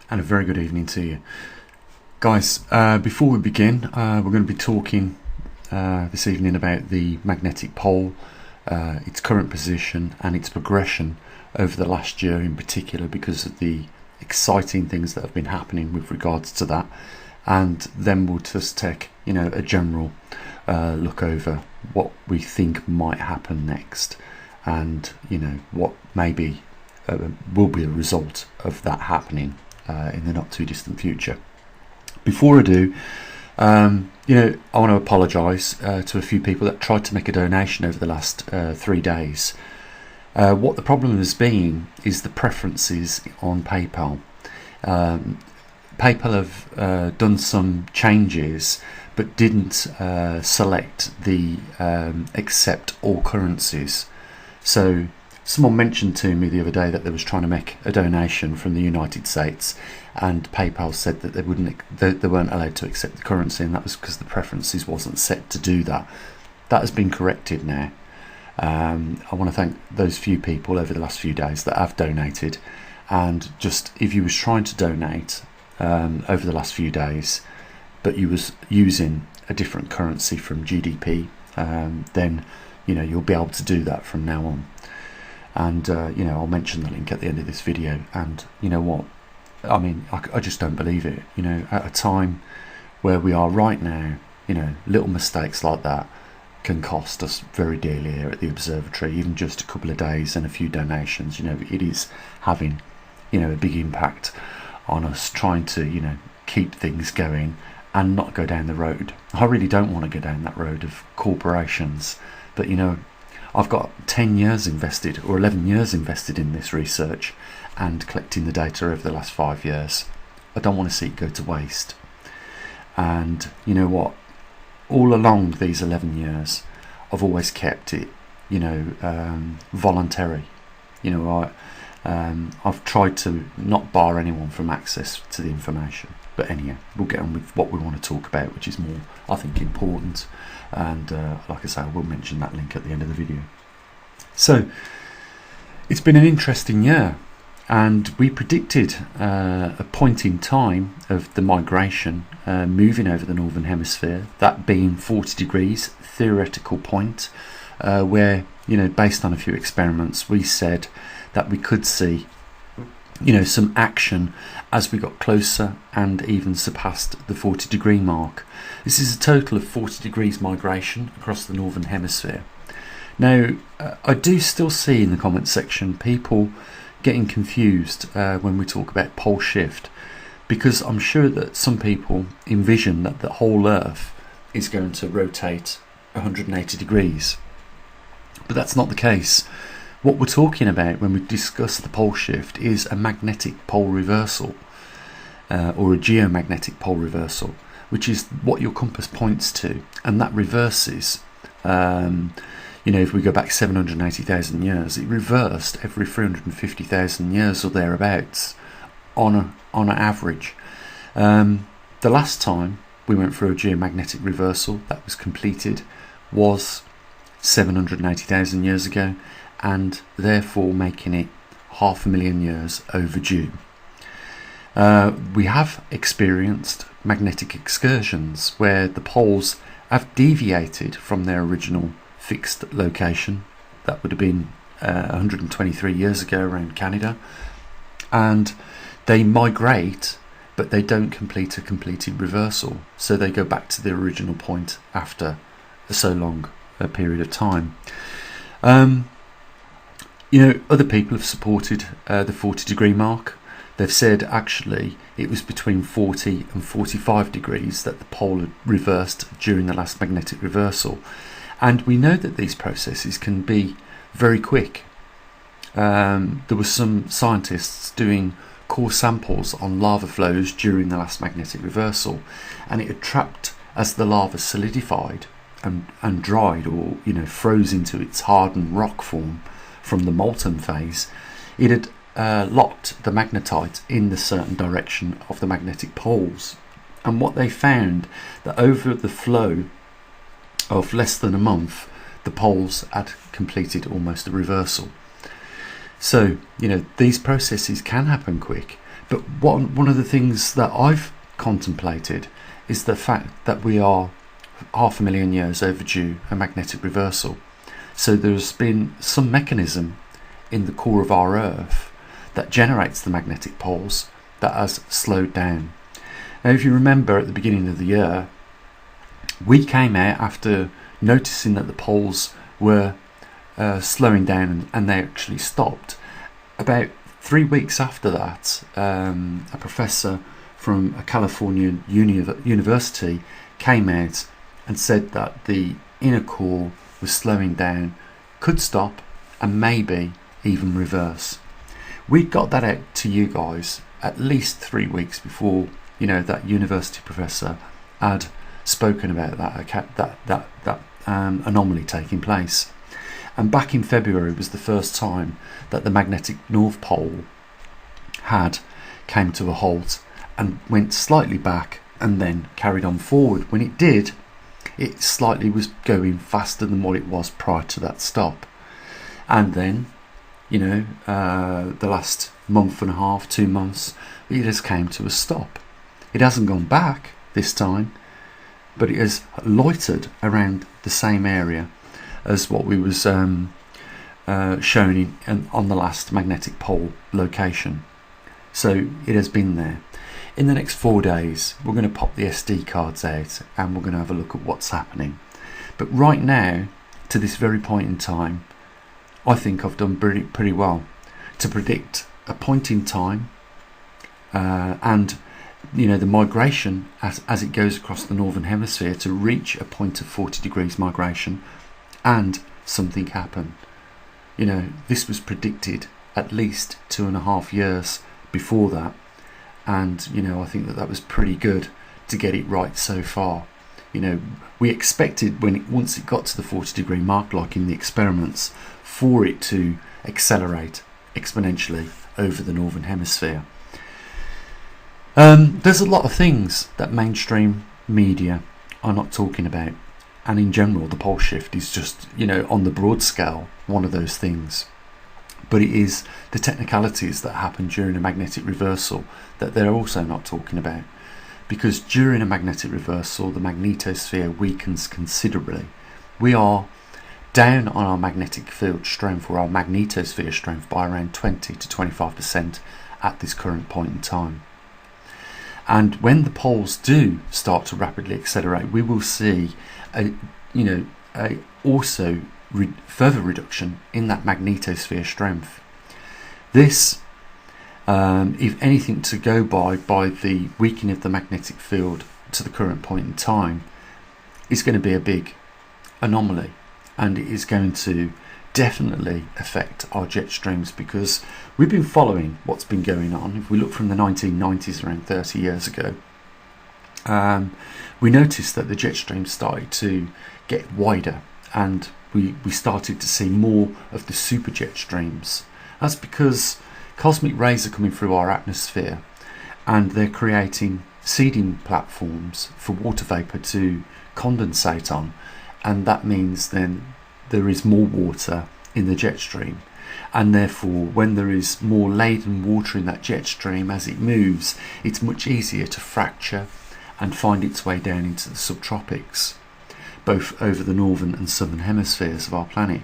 and a very good evening to you. Guys, before we begin, we're going to be talking this evening about the magnetic pole, its current position and its progression over the last year in particular, because of the exciting things that have been happening with regards to that. And then we'll just take a general look over what we think might happen next, and what maybe will be a result of that happening in the not too distant future. Before I do, I want to apologise to a few people that tried to make a donation over the last 3 days. What the problem has been is the preferences on PayPal. PayPal have done some changes but didn't select the accept all currencies. So someone mentioned to me the other day that they was trying to make a donation from the United States, and PayPal said that they weren't allowed to accept the currency, and that was because the preferences wasn't set to do that. That has been corrected now. I want to thank those few people over the last few days that have donated, and just if you was trying to donate over the last few days but you was using a different currency from GDP, then you'll be able to do that from now on. And I'll mention the link at the end of this video. And you know what, I mean, I just don't believe it. At a time where we are right now, little mistakes like that can cost us very dearly here at the observatory. Even just a couple of days and a few donations, it is having a big impact on us trying to keep things going and not go down the road. I really don't want to go down that road of corporations, but I've got 10 years invested, or 11 years invested in this research and collecting the data over the last 5 years. I don't want to see it go to waste. And you know what, all along these 11 years I've always kept it voluntary. I've tried to not bar anyone from access to the information. But anyhow, we'll get on with what we want to talk about, which is more, I think, important. And like I say, I will mention that link at the end of the video. So it's been an interesting year, and we predicted a point in time of the migration moving over the northern hemisphere, that being 40 degrees, theoretical point, where based on a few experiments, we said that we could see some action as we got closer and even surpassed the 40 degree mark. This is a total of 40 degrees migration across the northern hemisphere. Now, I do still see in the comment section people getting confused when we talk about pole shift, because I'm sure that some people envision that the whole Earth is going to rotate 180 degrees, but that's not the case. What we're talking about when we discuss the pole shift is a magnetic pole reversal, or a geomagnetic pole reversal, which is what your compass points to, and that reverses. If we go back 780,000 years, it reversed every 350,000 years or thereabouts on an average. The last time we went through a geomagnetic reversal that was completed was 780,000 years ago, and therefore making it 500,000 years overdue. We have experienced magnetic excursions where the poles have deviated from their original fixed location. That would have been 123 years ago around Canada, and they migrate, but they don't complete a completed reversal, so they go back to their original point after so long a period of time. Other people have supported the 40 degree mark. They've said actually it was between 40 and 45 degrees that the pole had reversed during the last magnetic reversal. And we know that these processes can be very quick. There were some scientists doing core samples on lava flows during the last magnetic reversal, and it had trapped as the lava solidified and dried, or froze into its hardened rock form from the molten phase. It had locked the magnetite in the certain direction of the magnetic poles, and what they found, that over the flow of less than a month, the poles had completed almost a reversal. So these processes can happen quick, But one of the things that I've contemplated is the fact that we are 500,000 years overdue a magnetic reversal. So there's been some mechanism in the core of our Earth that generates the magnetic poles that has slowed down. Now, if you remember at the beginning of the year, we came out after noticing that the poles were slowing down, and they actually stopped. About 3 weeks after that, a professor from a Californian university came out and said that the inner core was slowing down, could stop, and maybe even reverse. We got that out to you guys at least 3 weeks before, you know, that university professor had spoken about that anomaly taking place. And back in February was the first time that the magnetic North Pole came to a halt and went slightly back and then carried on forward. When it did, it slightly was going faster than what it was prior to that stop. And then, you know, the last month and a half, 2 months, it has came to a stop. It hasn't gone back this time, but it has loitered around the same area as what we was shown on the last magnetic pole location. So it has been there. In the next 4 days, we're going to pop the SD cards out and we're going to have a look at what's happening. But right now, to this very point in time, I think I've done pretty well to predict a point in time and, you know, the migration as it goes across the northern hemisphere to reach a point of 40 degrees migration, and something happened. You know, this was predicted at least 2.5 years before that, and, you know, I think that was pretty good to get it right so far. You know, we expected once it got to the 40 degree mark, like in the experiments, for it to accelerate exponentially over the northern hemisphere. There's a lot of things that mainstream media are not talking about, and in general the pole shift is just, you know, on the broad scale, one of those things. But it is the technicalities that happen during a magnetic reversal that they're also not talking about, because during a magnetic reversal the magnetosphere weakens considerably. We are down on our magnetic field strength, or our magnetosphere strength, by around 20 to 25% at this current point in time. And when the poles do start to rapidly accelerate, we will see further reduction in that magnetosphere strength. This, if anything to go by the weakening of the magnetic field to the current point in time, is going to be a big anomaly, and it is going to definitely affect our jet streams, because we've been following what's been going on. If we look from the 1990s, around 30 years ago, we noticed that the jet streams started to get wider, and we started to see more of the super jet streams. That's because cosmic rays are coming through our atmosphere, and they're creating seeding platforms for water vapor to condensate on, and that means then there is more water in the jet stream, and therefore when there is more laden water in that jet stream, as it moves, it's much easier to fracture and find its way down into the subtropics, both over the northern and southern hemispheres of our planet.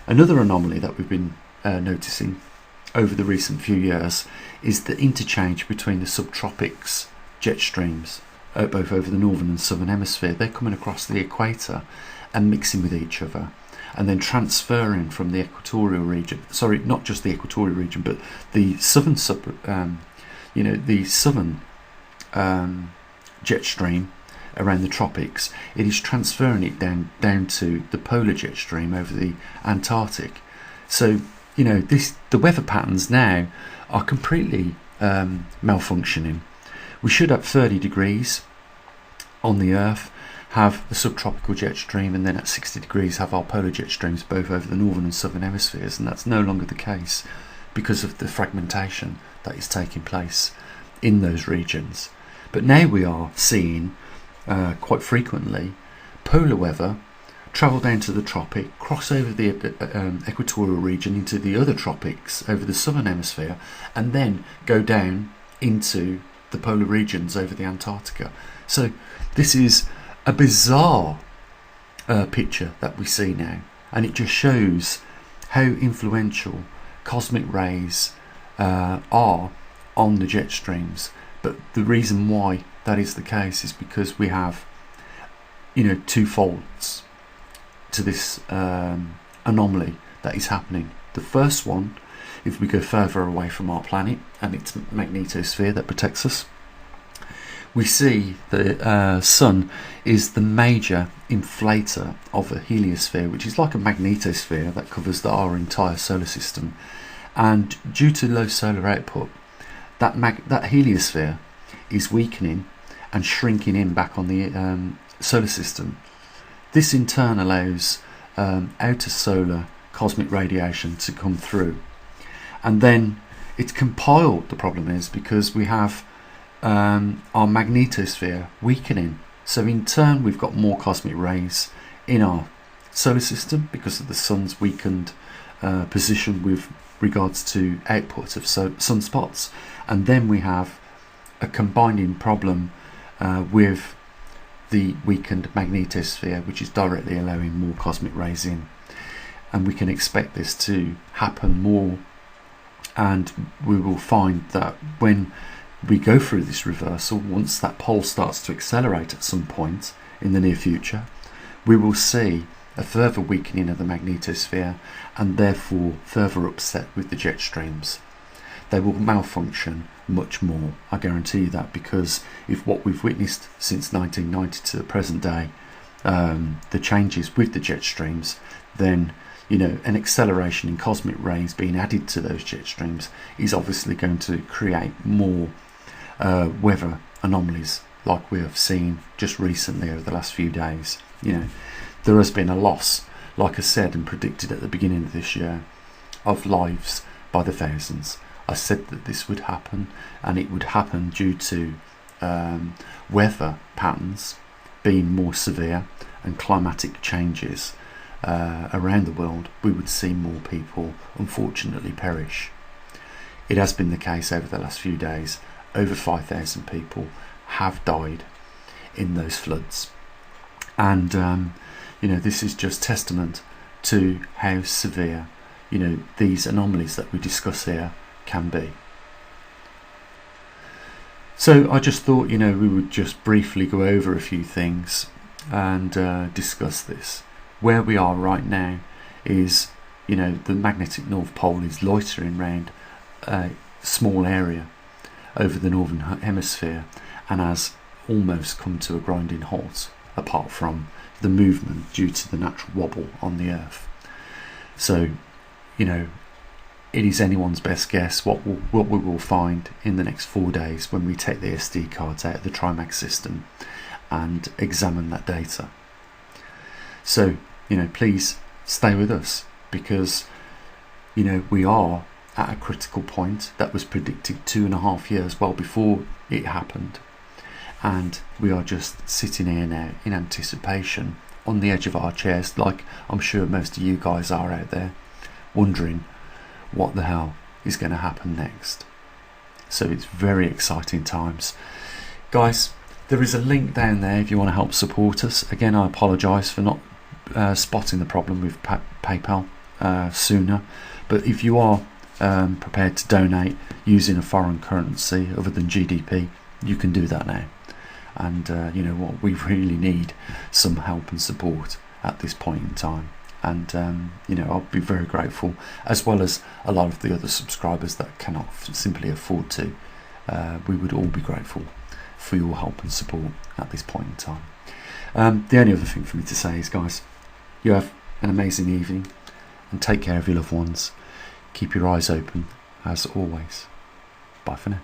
Another anomaly that we've been noticing over the recent few years is the interchange between the subtropics jet streams, both over the northern and southern hemisphere. They're coming across the equator and mixing with each other, and then transferring from the equatorial region, sorry, not just the equatorial region, but the southern jet stream around the tropics. It is transferring it down to the polar jet stream over the Antarctic. So, you know, the weather patterns now are completely malfunctioning. We should have 30 degrees on the Earth, have the subtropical jet stream, and then at 60 degrees have our polar jet streams both over the northern and southern hemispheres, and that's no longer the case because of the fragmentation that is taking place in those regions. But now we are seeing quite frequently polar weather travel down to the tropic, cross over the equatorial region into the other tropics over the southern hemisphere, and then go down into the polar regions over the Antarctica. So this is a bizarre picture that we see now, and it just shows how influential cosmic rays are on the jet streams. But the reason why that is the case is because we have, two faults to this anomaly that is happening. The first one, if we go further away from our planet and its magnetosphere that protects us, we see the sun is the major inflator of a heliosphere, which is like a magnetosphere that covers our entire solar system. And due to low solar output, that heliosphere is weakening and shrinking in back on the solar system. This in turn allows outer solar cosmic radiation to come through, and then it's compiled. The problem is because we have our magnetosphere weakening, so in turn we've got more cosmic rays in our solar system because of the sun's weakened position with regards to output of sunspots, and then we have a combining problem with the weakened magnetosphere, which is directly allowing more cosmic rays in. And we can expect this to happen more, and we will find that when we go through this reversal, once that pole starts to accelerate at some point in the near future, we will see a further weakening of the magnetosphere and therefore further upset with the jet streams. They will malfunction much more, I guarantee you that, because if what we've witnessed since 1990 to the present day, the changes with the jet streams, then an acceleration in cosmic rays being added to those jet streams is obviously going to create more weather anomalies like we have seen just recently over the last few days. There has been a loss, like I said and predicted at the beginning of this year, of lives by the thousands. I said that this would happen, and it would happen due to weather patterns being more severe and climatic changes around the world. We would see more people unfortunately perish. It has been the case over the last few days. Over 5,000 people have died in those floods, and this is just testament to how severe these anomalies that we discuss here can be. So I just thought we would just briefly go over a few things and discuss this. Where we are right now is the magnetic North Pole is loitering around a small area over the northern hemisphere and has almost come to a grinding halt, apart from the movement due to the natural wobble on the Earth. So it is anyone's best guess what we will find in the next 4 days when we take the SD cards out of the Trimag system and examine that data. So please stay with us, because we are at a critical point that was predicted 2.5 years well before it happened, and we are just sitting here now in anticipation on the edge of our chairs, like I'm sure most of you guys are out there, wondering what the hell is going to happen next. So it's very exciting times, guys. There is a link down there if you want to help support us. Again, I apologise for not spotting the problem with PayPal sooner, but if you are prepared to donate using a foreign currency other than GDP, you can do that now. And what we really need some help and support at this point in time. And I'll be very grateful, as well as a lot of the other subscribers that cannot simply afford to. We would all be grateful for your help and support at this point in time. The only other thing for me to say is, guys, you have an amazing evening and take care of your loved ones. Keep your eyes open as always. Bye for now.